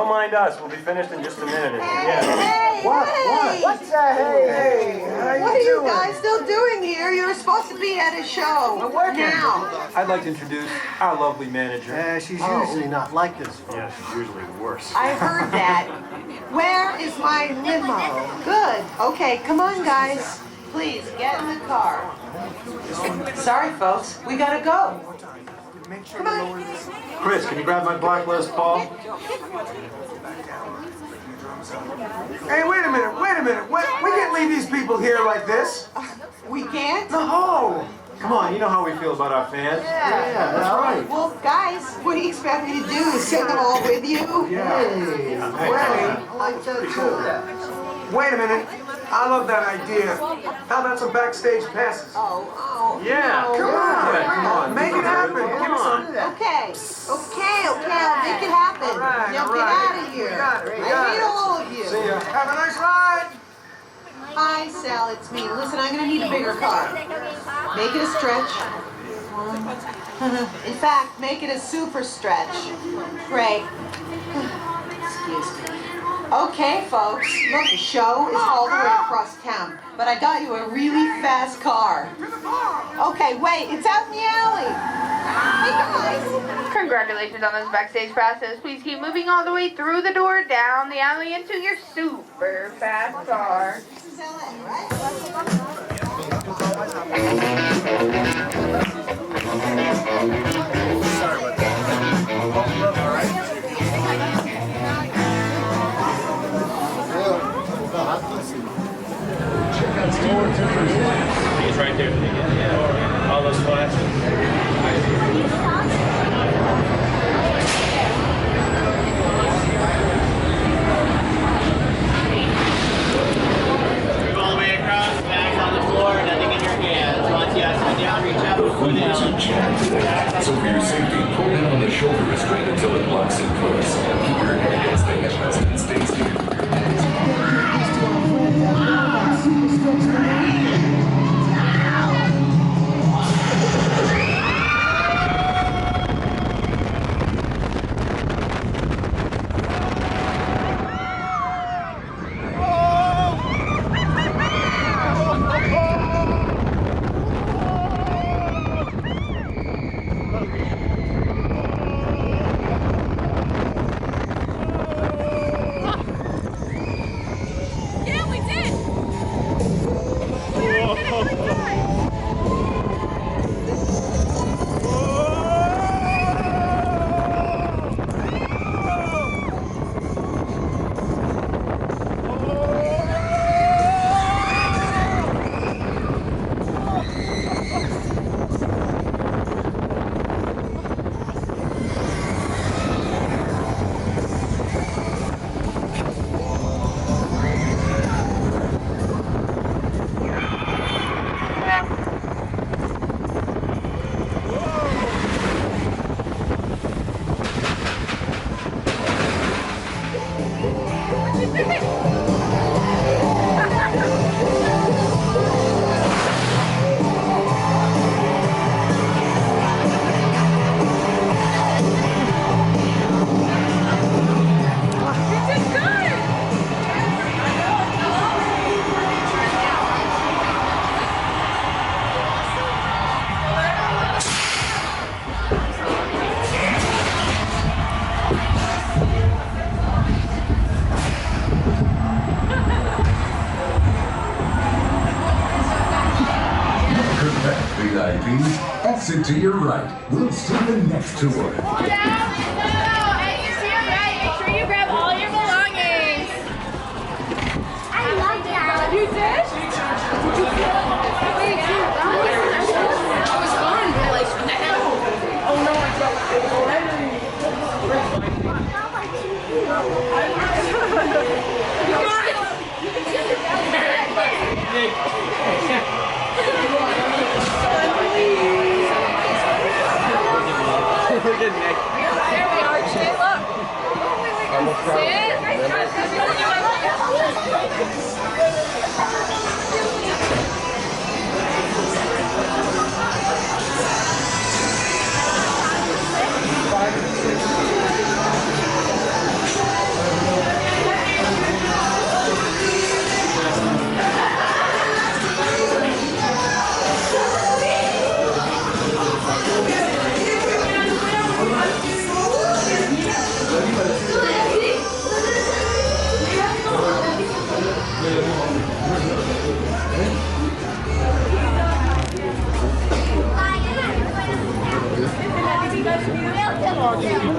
Don't mind us. We'll be finished in just a minute. Hey, What? What's that? Hey, what are you guys still doing here? You're supposed to be at a show. I'm working. Now. I'd like to introduce our lovely manager. She's usually not like this, folks. Yeah, she's usually worse. I heard that. Where is my limo? Good. Okay, come on, guys. Please, get in the car. Sorry, folks. We gotta go. Come on. Chris, can you grab my black Les Paul? Hey, wait a minute. We can't leave these people here like this. We can't? No. Come on, you know how we feel about our fans. Yeah, that's right. Well, guys, what do you expect me to do? Send them all with you? Hey, I like that too. Wait a minute. I love that idea. How about some backstage passes? Oh. Yeah. Come on. Make it happen. Give me some. Okay, I'll make it happen. Now get out of here. I need all of you. See ya. Have a nice ride. Hi, Sal, it's me. Listen, I'm gonna need a bigger car. Make it a stretch. In fact, make it a super stretch. Great. Excuse me. Okay, folks, look, the show is all the way across town, but I got you a really fast car. Okay, wait, it's out in the alley. Hey, guys. Congratulations on those backstage passes. Please keep moving all the way through the door, down the alley, into your super fast car. This is LA, right? Sorry about that. All right. He's right there. Yeah. All those flashes. Move all the way across, bags on the floor, nothing in your hands. Once you have to down, reach up and put it down. So for your safety, pull down on the shoulder restraint until it locks in place. Keep your head against the headrest and stay steady. Exit to your right. We'll see the next tour. Hey, you're to your right. Make sure you grab all your belongings. I love that. You did? That was fun, but like, oh no, I dropped it already. We're good, Nick.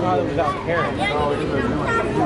father without parents. No,